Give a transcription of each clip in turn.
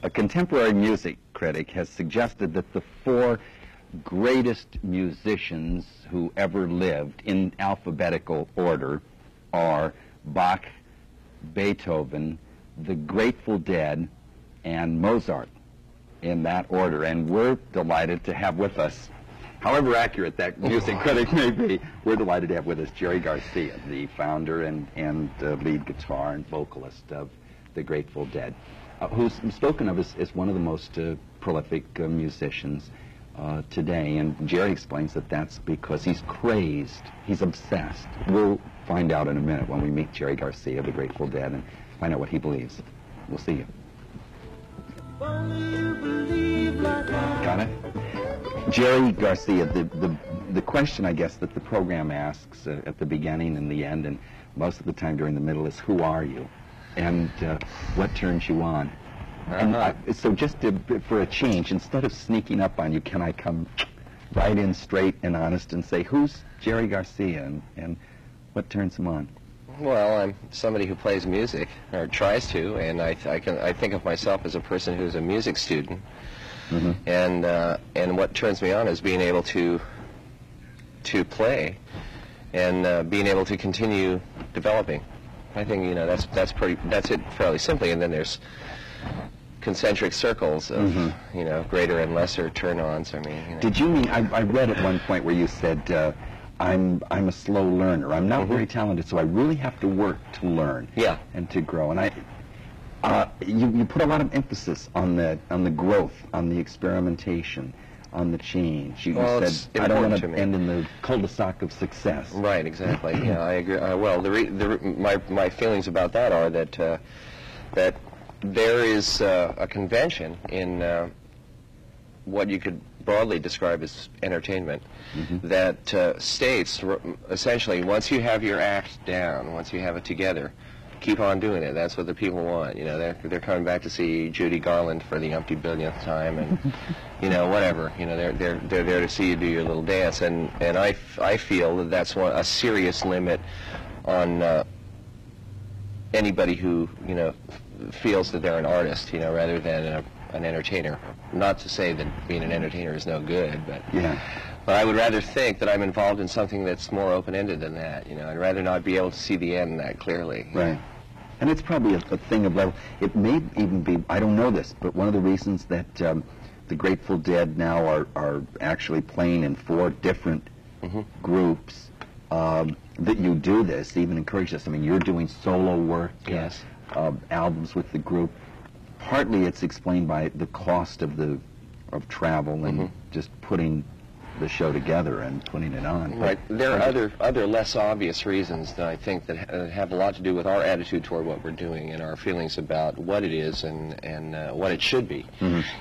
A contemporary music critic has suggested that the four greatest musicians who ever lived in alphabetical order are Bach, Beethoven, the Grateful Dead, and Mozart, in that order. And we're delighted to have with us, however accurate that music critic may be, we're delighted to have with us Jerry Garcia, the founder and lead guitar and vocalist of the Grateful Dead, who's spoken of as one of the most prolific musicians today. And Jerry explains that that's because he's crazed, he's obsessed. We'll find out in a minute when we meet Jerry Garcia, the Grateful Dead, and find out what he believes. We'll see you. Got it? Jerry Garcia, the question, I guess, that the program asks at the beginning and the end, and most of the time during the middle, is who are you? And what turns you on? And so just for a change, instead of sneaking up on you, can I come right in straight and honest and say, who's Jerry Garcia and what turns him on? Well, I'm somebody who plays music, or tries to, and I think of myself as a person who's a music student. Mm-hmm. And what turns me on is being able to play and being able to continue developing. I think that's it fairly simply, and then there's concentric circles of greater and lesser turn-ons. I mean, Did you mean I read at one point where you said I'm a slow learner. I'm not very talented, so I really have to work to learn and to grow. And you put a lot of emphasis on the growth, on the experimentation, on the change. You said I don't want to end in the cul-de-sac of success. Right, exactly. Yeah, I agree. Well, my feelings about that are that there is a convention in what you could broadly describe as entertainment that states essentially, once you have your act down, once you have it together, keep on doing it. That's what the people want. They're coming back to see Judy Garland for the umpty-billionth time, and whatever. They're there to see you do your little dance, and I feel that that's a serious limit on anybody who feels that they're an artist, rather than an entertainer. Not to say that being an entertainer is no good, but I would rather think that I'm involved in something that's more open-ended than that. I'd rather not be able to see the end that clearly. Right. And it's probably a thing of level. It may even be, I don't know this, but one of the reasons that the Grateful Dead now are actually playing in 4 different groups, that you do this, even encourage this. I mean, you're doing solo work, albums with the group. Partly it's explained by the cost of travel and just putting the show together and putting it on. Right. There are other less obvious reasons that I think that have a lot to do with our attitude toward what we're doing and our feelings about what it is and what it should be.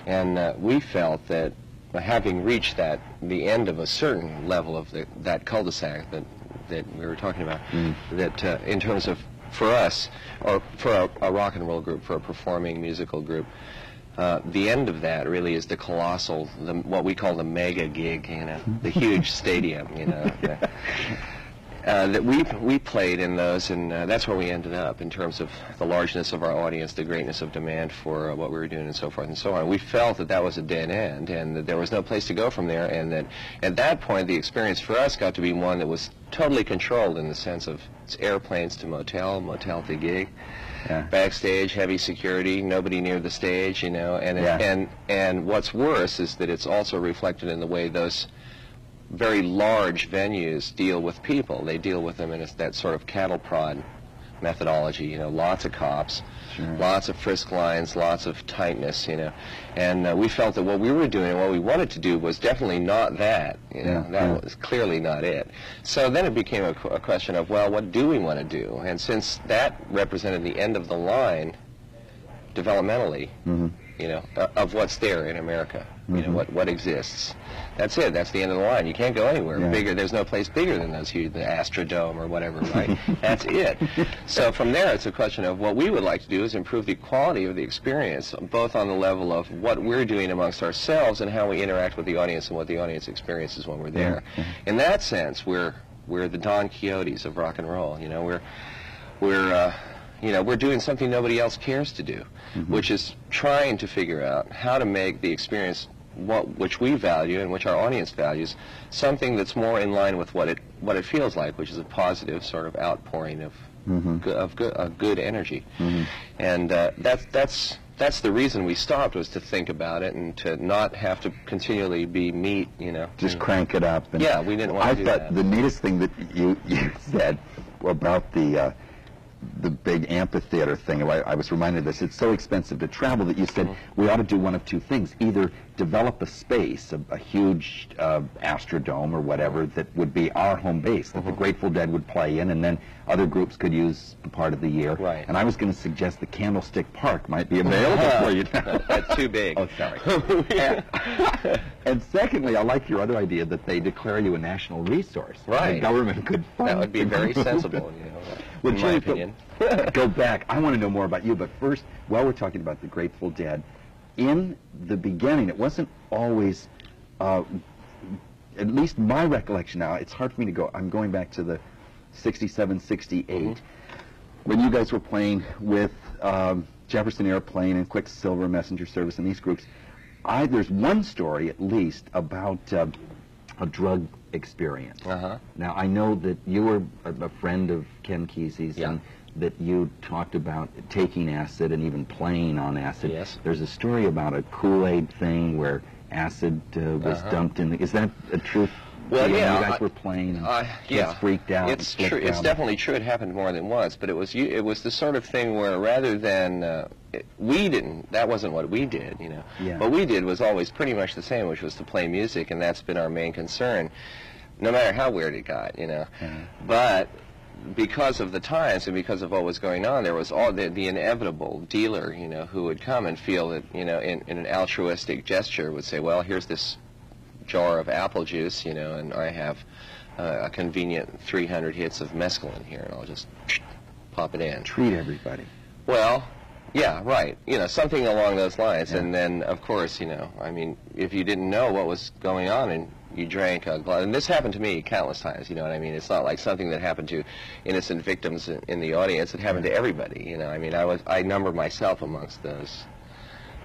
And we felt that having reached the end of a certain level of that cul-de-sac that we were talking about, that in terms of, for us, or for a rock and roll group, for a performing musical group, the end of that really is the colossal, what we call the Megagig, the huge stadium, that we played in those, and that's where we ended up in terms of the largeness of our audience, the greatness of demand for what we were doing, and so forth and so on. We felt that that was a dead end, and that there was no place to go from there, and that at that point the experience for us got to be one that was totally controlled in the sense of it's airplanes to motel, motel to gig. Backstage, heavy security, nobody near the stage, and what's worse is that it's also reflected in the way those very large venues deal with people. They deal with them in that sort of cattle prod methodology, lots of cops, lots of frisk lines, lots of tightness, and we felt that what we were doing and what we wanted to do was definitely not that, that was clearly not it. So then it became a question of, well, what do we want to do? And since that represented the end of the line developmentally, of what's there in America, what exists. That's it. That's the end of the line. You can't go anywhere bigger. There's no place bigger than those huge, the Astrodome or whatever, right? That's it. So from there, it's a question of what we would like to do is improve the quality of the experience, both on the level of what we're doing amongst ourselves and how we interact with the audience and what the audience experiences when we're there. In that sense, we're the Don Quixotes of rock and roll. We're we're doing something nobody else cares to do, which is trying to figure out how to make the experience which we value and which our audience values something that's more in line with what it feels like, which is a positive sort of outpouring of good energy. And that's the reason we stopped, was to think about it and to not have to continually be meat, Just crank it up. And yeah, we didn't want to do that. I thought the neatest thing that you said about the big amphitheater thing, I was reminded of this, it's so expensive to travel that you said we ought to do one of two things. Either develop a space, a huge Astrodome or whatever, that would be our home base, that the Grateful Dead would play in, and then other groups could use part of the year. Right. And I was going to suggest the Candlestick Park might be available for you now. That's too big. Oh, sorry. And secondly, I like your other idea that they declare you a national resource. Right. The government could fund. That would be very sensible, in my opinion. Go back. I want to know more about you, but first, while we're talking about the Grateful Dead, in the beginning, it wasn't always, at least my recollection now, it's hard for me to go, I'm going back to the 67, 68, when you guys were playing with Jefferson Airplane and Quicksilver Messenger Service and these groups. There's one story, at least, about a drug experience. Now, I know that you were a friend of Ken Kesey's, and that you talked about taking acid and even playing on acid. Yes. There's a story about a Kool-Aid thing where acid was dumped in. Is that a truth? Well, you guys were playing and kids freaked out. It's true. It's definitely true. It happened more than once, but it was the sort of thing where rather than we didn't. That wasn't what we did, Yeah. What we did was always pretty much the same, which was to play music, and that's been our main concern, no matter how weird it got, But because of the times and because of what was going on, there was all the inevitable dealer, who would come and feel that, in an altruistic gesture would say, well, here's this jar of apple juice, and I have a convenient 300 hits of mescaline here, and I'll just pop it in. Treat everybody. Well, yeah, right. Something along those lines. Yeah. And then, of course, I mean, if you didn't know what was going on and you drank a glass, and this happened to me countless times, you know what I mean? It's not like something that happened to innocent victims in the audience. It happened to everybody, I mean, I number myself amongst those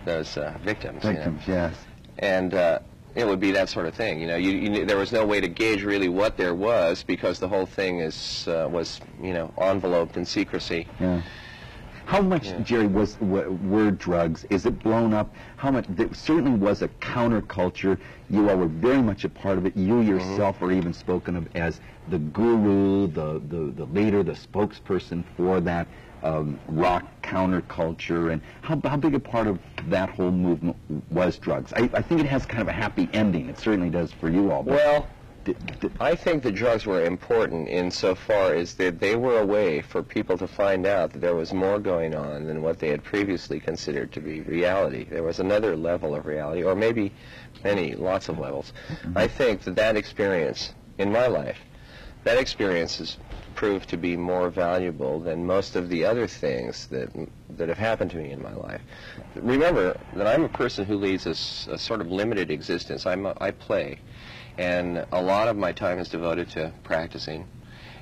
victims. Victims, yes. And it would be that sort of thing, there was no way to gauge really what there was, because the whole thing was enveloped in secrecy. Yeah. How much, Jerry, were drugs? Is it blown up? How much? There certainly was a counterculture. You all were very much a part of it. You yourself are even spoken of as the guru, the leader, the spokesperson for that rock counterculture. And how big a part of that whole movement was drugs? I think it has kind of a happy ending. It certainly does for you all. But well, I think the drugs were important insofar as that they were a way for people to find out that there was more going on than what they had previously considered to be reality. There was another level of reality, or maybe lots of levels. I think that experience in my life, that experience has proved to be more valuable than most of the other things that have happened to me in my life. Remember that I'm a person who leads a sort of limited existence. I play. And a lot of my time is devoted to practicing,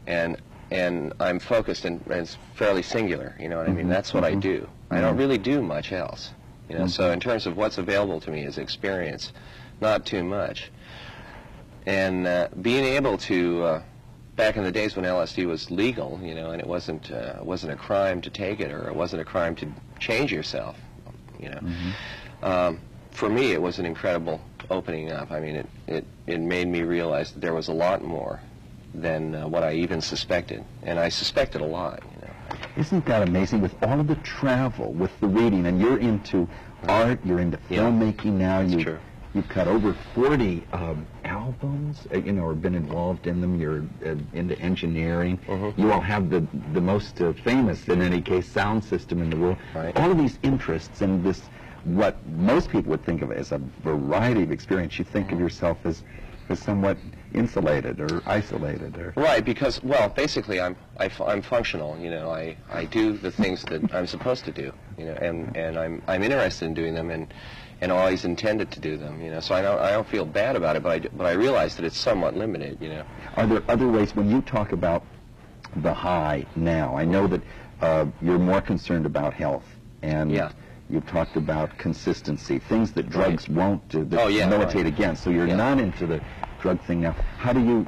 and I'm focused and it's fairly singular, you know what I mean? That's what I do. I don't really do much else, so in terms of what's available to me is experience, not too much. And being able to, back in the days when LSD was legal, and it wasn't a crime to take it, or it wasn't a crime to change yourself, for me it was an incredible opening up. I mean, it made me realize that there was a lot more than what I even suspected, and I suspected a lot. Isn't that amazing? With all of the travel, with the reading, and you're into art, you're into filmmaking now. You've cut over 40 albums, or been involved in them. You're into engineering. You all have the most famous, in any case, sound system in the world. Right. All of these interests and this, what most people would think of as a variety of experience, you think of yourself as somewhat insulated or isolated, or right, because, well, basically I'm functional. I do the things that I'm supposed to do. And I'm interested in doing them, and always intended to do them. So I don't feel bad about it, but I realize that it's somewhat limited. Are there other ways when you talk about the high now? I know that you're more concerned about health, and Yeah. you've talked about consistency, things that drugs won't do, that Oh, yeah, militate right. against. So you're not into the drug thing now. How do you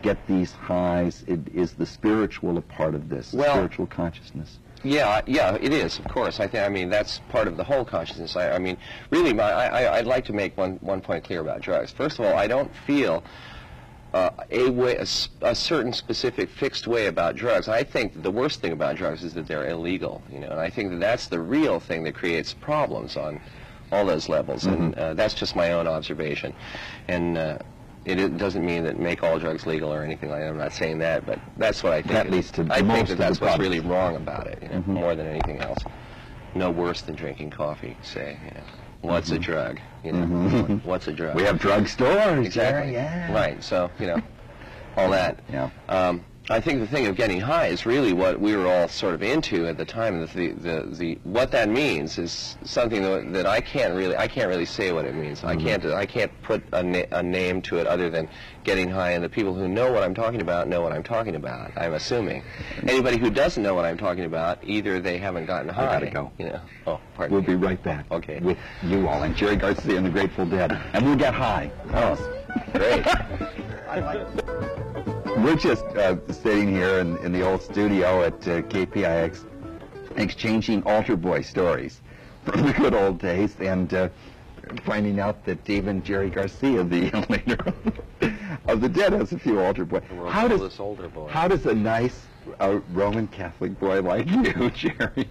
get these highs? Is the spiritual a part of this, Well, spiritual consciousness? Yeah, it is, of course. I mean, that's part of the whole consciousness. I mean, really, I'd like to make one point clear about drugs. First of all, I don't feel a certain specific fixed way about drugs. I think the worst thing about drugs is that they're illegal, you know, and I think that that's the real thing that creates problems on all those levels, and that's just my own observation. And it doesn't mean that make all drugs legal or anything like that. I'm not saying that, but that's what I think. That leads to I think most that of that's the what's problems. really wrong about it, you know, more than anything else. No worse than drinking coffee, say. You know. What's a drug? You know, what's a drug? We have drugstores. Exactly. Yeah. Right. So, you know, all that. Yeah. I think the thing of getting high is really what we were all sort of into at the time. The what that means is something that I can't really say what it means. I can't put a name to it other than getting high. And the people who know what I'm talking about know what I'm talking about. I'm assuming. Anybody who doesn't know what I'm talking about, either they haven't gotten high. I gotta go. You know. Oh, pardon We'll me. be right back. Okay. With you all and Jerry Garcia and the Grateful Dead, and we'll get high. Oh, great. I like it. We're just sitting here in the old studio at KPIX, exchanging altar boy stories from the good old days, and finding out that even Jerry Garcia, the leader of the Dead, has a few altar boys. How does older boy? How does a nice Roman Catholic boy like you, Jerry?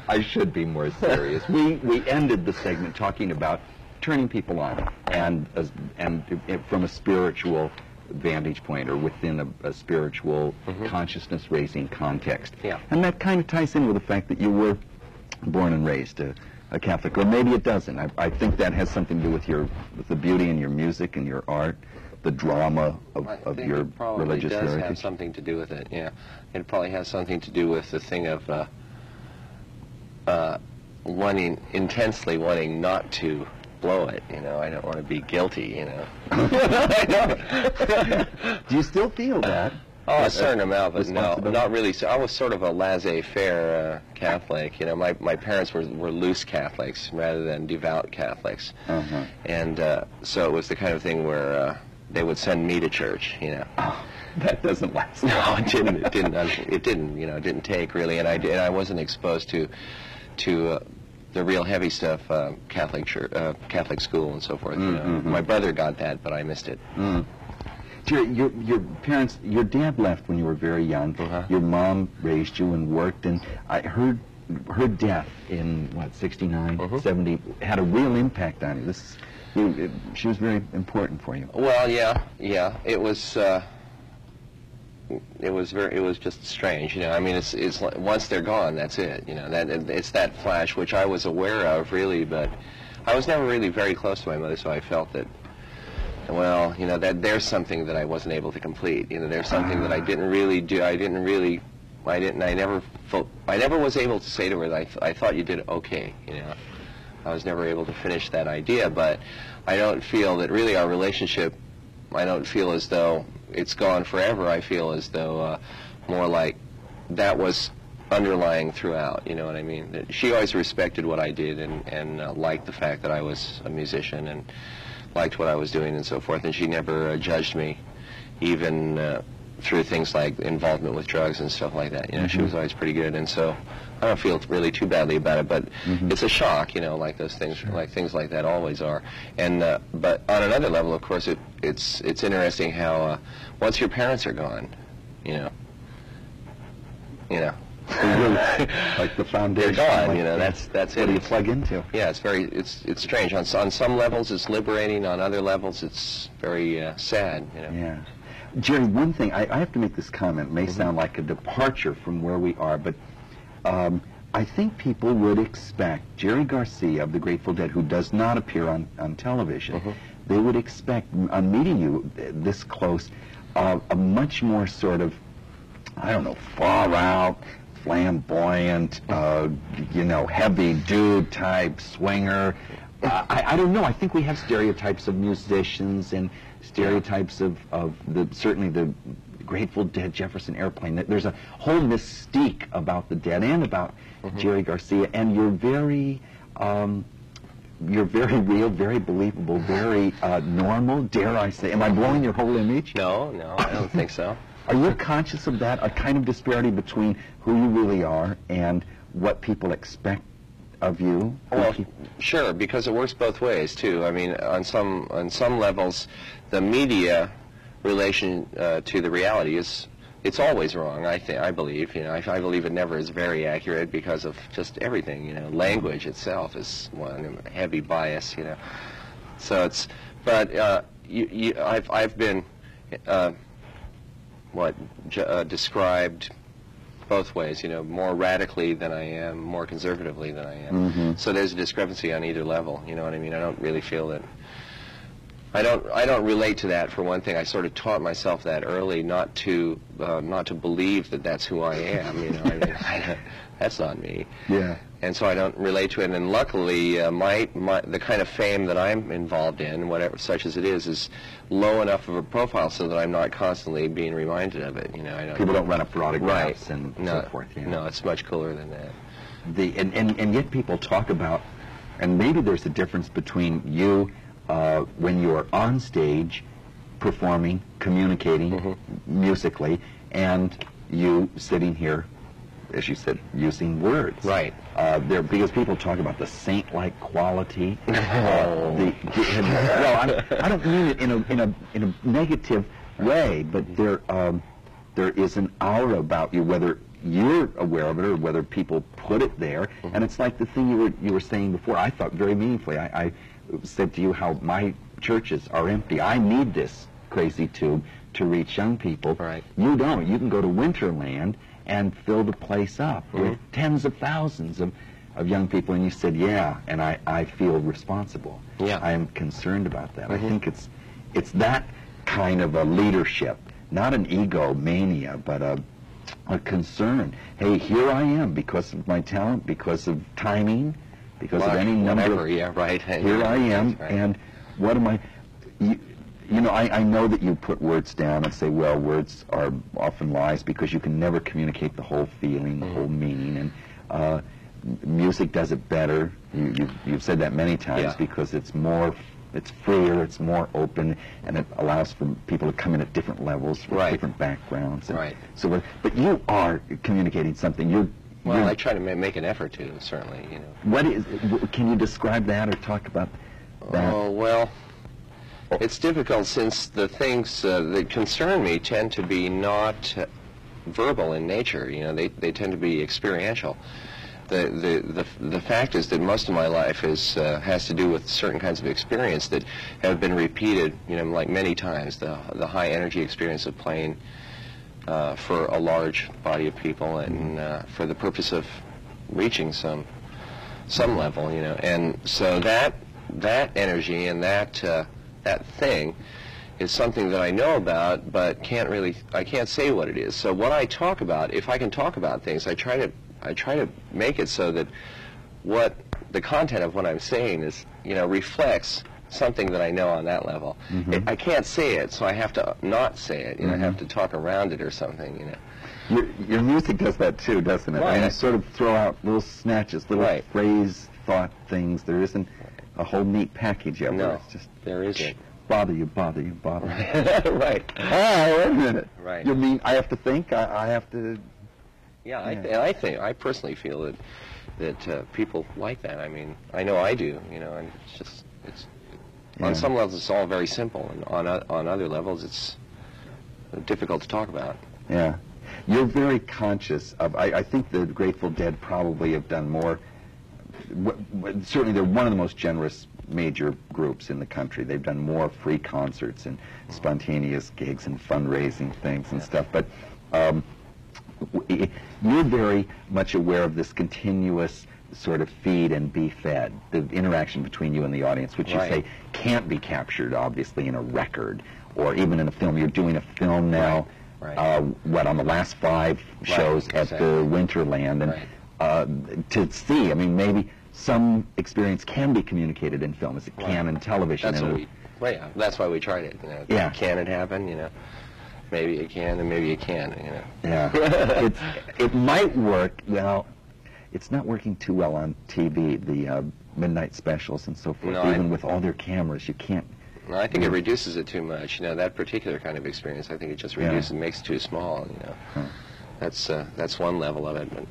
I should be more serious. We ended the segment talking about turning people on, and from a spiritual vantage point, or within a spiritual consciousness-raising context. Yeah. And that kind of ties in with the fact that you were born and raised a Catholic, or maybe it doesn't. I think that has something to do with the beauty in your music and your art, the drama of your religious heritage. It does have heritage. something to do with it, yeah. It probably has something to do with the thing of intensely wanting not to blow it, you know. I don't want to be guilty, you know. Do you still feel that? Oh, a certain amount, but no, responsibility? not really. So I was sort of a laissez-faire Catholic. You know, my parents were loose Catholics rather than devout Catholics, and so it was the kind of thing where they would send me to church. You know. Oh, that doesn't last. No, it didn't. It didn't. You know, it didn't take really, and I wasn't exposed to the real heavy stuff, Catholic church, Catholic school, and so forth. You know. My brother got that, but I missed it. Jerry, your parents, your dad left when you were very young. Your mom raised you and worked, and her death in, what, 69, 70, had a real impact on you. She was very important for you. Well, yeah. It was just strange, you know. I mean, it's like, once they're gone, that's it, you know. It's that flash, which I was aware of, really, but I was never really very close to my mother, so I felt that, well, you know, that there's something that I wasn't able to complete. You know, there's something that I didn't really do. I never was able to say to her that I thought you did okay, you know. I was never able to finish that idea, but I don't feel that really our relationship, I don't feel as though it's gone forever. I feel as though more like that was underlying throughout, you know what I mean? That she always respected what I did and liked the fact that I was a musician and liked what I was doing and so forth, and she never judged me, even through things like involvement with drugs and stuff like that. You know, she was always pretty good, and so I don't feel really too badly about it. But it's a shock, you know, like those things, like things like that always are. And but on another level, of course, it's interesting how once your parents are gone, you know. Like the foundation. They're gone, like you know. That's what it. do you plug into? Yeah, it's strange. On some levels, it's liberating. On other levels, it's very sad. You know. Yeah. Jerry, one thing, I have to make this comment. It may sound like a departure from where we are, but I think people would expect Jerry Garcia of the Grateful Dead, who does not appear on television, they would expect, on meeting you this close, a much more sort of, I don't know, far out, flamboyant, you know, heavy dude type swinger. I don't know. I think we have stereotypes of musicians and stereotypes of certainly the Grateful Dead, Jefferson Airplane. There's a whole mystique about the Dead and about Jerry Garcia, and you're very real, very believable, very normal, dare I say. Am I blowing your whole image? No, I don't think so. Are you conscious of that, a kind of disparity between who you really are and what people expect of you? Well, sure, because it works both ways too. I mean, on some levels, the media relation to the reality it's always wrong. I believe. I believe it never is very accurate because of just everything. Language itself is one heavy bias. So it's. But I've been described both ways, more radically than I am, more conservatively than I am. So there's a discrepancy on either level, you know what I mean? I don't really feel that, I don't relate to that, for one thing. I sort of taught myself that early, not to believe that that's who I am, I mean, that's not me. Yeah. And so I don't relate to it, and luckily, the kind of fame that I'm involved in, whatever, such as it is low enough of a profile so that I'm not constantly being reminded of it. People don't run up for autographs right. and no, so forth. Yeah. No, it's much cooler than that. And yet people talk about, and maybe there's a difference between you when you're on stage performing, communicating musically, and you sitting here, as you said, using words. Right. Because people talk about the saint-like quality. Well, I don't mean it in a negative way, but there is an aura about you, whether you're aware of it or whether people put it there. And it's like the thing you were saying before. I thought very meaningfully. I said to you how my churches are empty. I need this crazy tube to reach young people. Right. You don't. You can go to Winterland and fill the place up with tens of thousands of young people. And you said, yeah, and I feel responsible. Yeah. I am concerned about that. I think it's that kind of a leadership, not an egomania, but a concern. Hey, here I am because of my talent, because of timing, because of any number of... Yeah, right. Here I am, right. And what am I... I know that you put words down and say, well, words are often lies because you can never communicate the whole feeling, the whole meaning, and music does it better. You've said that many times because it's freer, it's more open, and it allows for people to come in at different levels with different backgrounds. And so, but you are communicating something. Well, I try to make an effort to, certainly. What is? Can you describe that or talk about that? Oh, well, it's difficult since the things that concern me tend to be not verbal in nature. They tend to be experiential. The fact is that most of my life has to do with certain kinds of experience that have been repeated, like many times. The high energy experience of playing for a large body of people and for the purpose of reaching some level, and so that energy and that thing is something that I know about, but I can't say what it is. So what I talk about, if I can talk about things, I try to make it so that what the content of what I'm saying is, reflects something that I know on that level. I can't say it, so I have to not say it. I have to talk around it or something. Your music does that too, doesn't it? Right. And you sort of throw out little snatches, little phrase, thought things. There isn't a whole neat package of it. No, it's just there isn't. Bother you. Right. Oh, wait a minute. Right. You mean I have to think? I have to... Yeah, I personally feel that people like that. I mean, I know I do, and it's on some levels it's all very simple, and on other levels it's difficult to talk about. Yeah. You're very conscious of, I think the Grateful Dead probably have done more, certainly they're one of the most generous major groups in the country. They've done more free concerts and spontaneous gigs and fundraising things and stuff, but you're very much aware of this continuous sort of feed and be fed, the interaction between you and the audience, which you say can't be captured, obviously, in a record or even in a film. You're doing a film now, on the last 5 shows at the Winterland, and to see, I mean, maybe some experience can be communicated in film as it can in television. That's why we tried it. Can it happen? maybe you can, and maybe you can't. You know. Yeah. It might work. Well, it's not working too well on TV. The midnight specials and so forth. No, even with all their cameras, you can't. No, I think it reduces it too much. You know, that particular kind of experience, I think it just reduces, makes it too small. You know, that's one level of it. But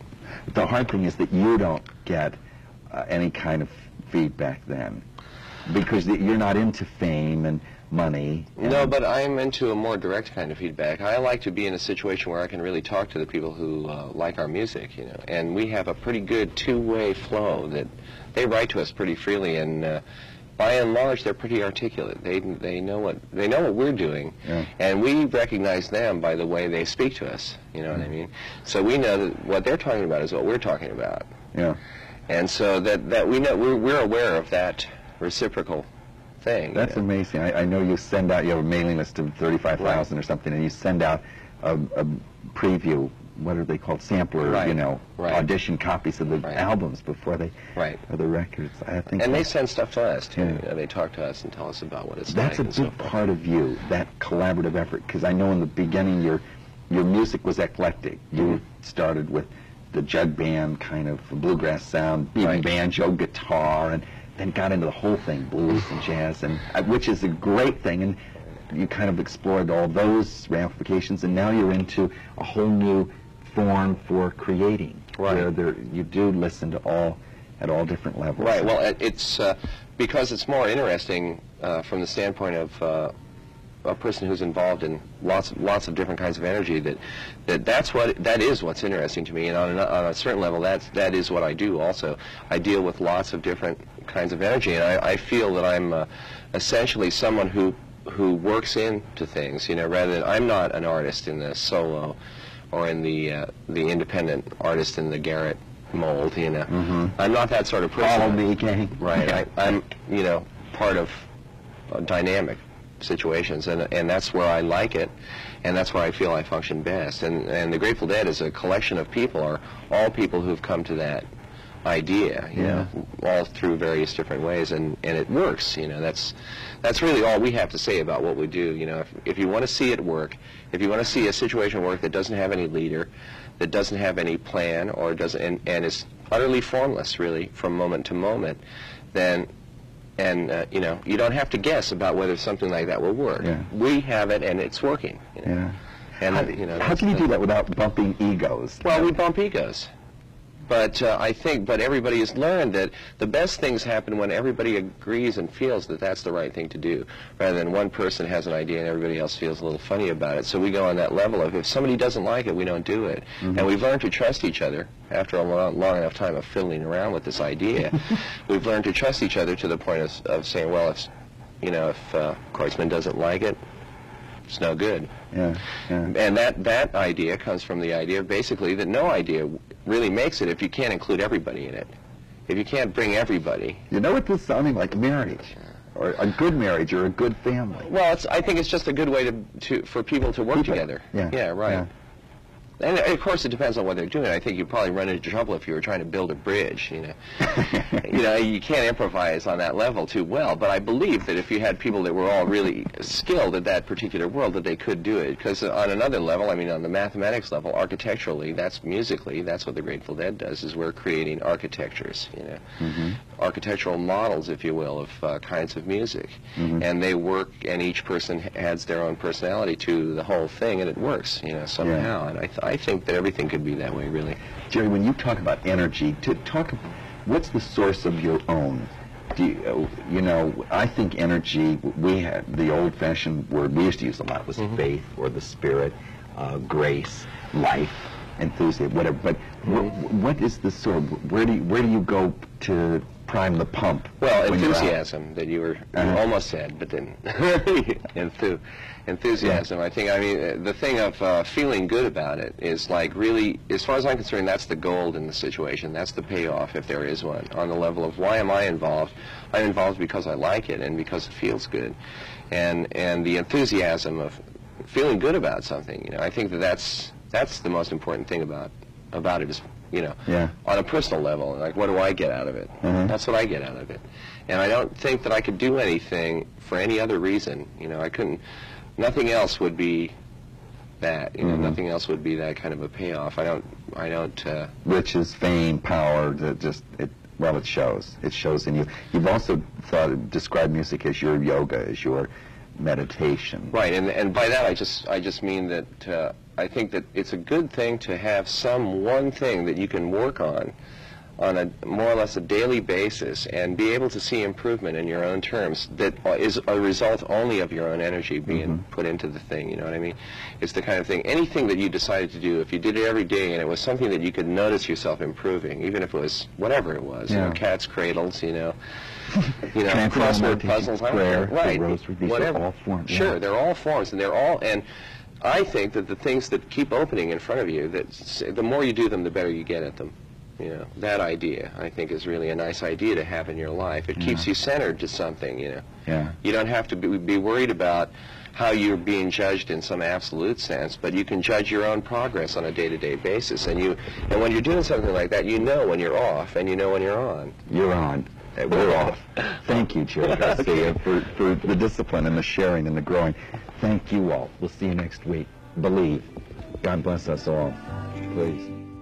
the hard thing is that you don't get any kind of feedback then, because you're not into fame and money. No, but I'm into a more direct kind of feedback. I like to be in a situation where I can really talk to the people who like our music, you know. And we have a pretty good two-way flow that they write to us pretty freely, and by and large, they're pretty articulate. They know what we're doing, and we recognize them by the way they speak to us. You know what I mean? So we know that what they're talking about is what we're talking about. Yeah. And so that we know we're aware of that reciprocal thing. That's amazing. I know you send out, you have a mailing list of 35,000 or something, and you send out a preview, what are they called, sampler, you know, audition copies of the albums before they, or the records. I think. And they send stuff to us, too. You know, they talk to us and tell us about what it's like. That's a big part of you, that collaborative effort, because I know in the beginning your music was eclectic. You started with the jug band kind of bluegrass sound, even banjo, guitar, and then got into the whole thing, blues and jazz, and which is a great thing, and you kind of explored all those ramifications, and now you're into a whole new form for creating, where you do listen to at all different levels. Right. Well, it's because it's more interesting from the standpoint of a person who's involved in lots of different kinds of energy. That is what's interesting to me, and on a certain level, that is what I do. Also, I deal with lots of different kinds of energy, and I feel that I'm essentially someone who works into things. You know, rather than I'm not an artist in the solo or in the independent artist in the Garrett mold. You know, I'm not that sort of person. Follow me, gang. Right. I'm part of dynamic situations, and that's where I like it, and that's where I feel I function best. And the Grateful Dead is a collection of people, or all people who've come to that idea, you know, all through various different ways, and it works. You know, that's really all we have to say about what we do. You know, if you want to see it work, if you want to see a situation work that doesn't have any leader, that doesn't have any plan, or doesn't and is utterly formless, really, from moment to moment, then you know, you don't have to guess about whether something like that will work. We have it, and it's working. You know? And how can you do that without bumping egos? Well, we bump egos. But but everybody has learned that the best things happen when everybody agrees and feels that that's the right thing to do, rather than one person has an idea and everybody else feels a little funny about it. So we go on that level of, if somebody doesn't like it, we don't do it. And we've learned to trust each other after a long enough time of fiddling around with this idea. We've learned to trust each other to the point of saying, well, if Kreutzmann doesn't like it, it's no good. And that idea comes from the idea basically that no idea really makes it if you can't include everybody in it. If you can't bring everybody. You know what this is sounding like? Marriage. Or a good marriage, or a good family. Well, I think it's just a good way for people to work together. Yeah, right. Yeah. And of course, it depends on what they're doing. I think you'd probably run into trouble if you were trying to build a bridge. You know, you can't improvise on that level too well. But I believe that if you had people that were all really skilled at that particular world, that they could do it. Because on another level, I mean, on the mathematics level, architecturally, musically, that's what the Grateful Dead does. Is we're creating architectures. You know, architectural models, if you will, of kinds of music, and they work, and each person adds their own personality to the whole thing, and it works. You know, somehow. And I think that everything could be that way, really. Jerry, when you talk about energy, what's the source of your own? You know, I think energy, we had the old-fashioned word we used to use a lot was faith, or the spirit, grace, life, enthusiasm, whatever. But what is the source? Where do you go to prime the pump? Well, enthusiasm, that you almost said, but then enthusiasm. I think, the thing of feeling good about it is, like, really, as far as I'm concerned, that's the gold in the situation. That's the payoff, if there is one, on the level of why am I involved? I'm involved because I like it and because it feels good. And the enthusiasm of feeling good about something, you know, I think that's the most important thing about it is, you know, on a personal level, like, what do I get out of it? That's what I get out of it. And I don't think that I could do anything for any other reason. You know, I couldn't, nothing else would be that. You know, nothing else would be that kind of a payoff. I don't. Riches, fame, power, well, it shows. It shows in you. You've also described music as your yoga, as your meditation. Right, and by that I just mean that I think that it's a good thing to have one thing that you can work on a more or less a daily basis and be able to see improvement in your own terms that is a result only of your own energy being put into the thing, you know what I mean? It's the kind of thing, anything that you decided to do, if you did it every day and it was something that you could notice yourself improving, even if it was whatever it was, you know, cat's cradles, crossword puzzles, prayer, right, rosary, these whatever. are all forms. Sure, they're all forms, and I think that the things that keep opening in front of you, the more you do them, the better you get at them. You know, that idea, I think, is really a nice idea to have in your life. It keeps you centered to something, you know. Yeah. You don't have to be worried about how you're being judged in some absolute sense, but you can judge your own progress on a day-to-day basis. And when you're doing something like that, you know when you're off, and you know when you're on. You're on. We're off. Thank you, Jerry Garcia, for the discipline and the sharing and the growing. Thank you all. We'll see you next week. Believe. God bless us all. Please.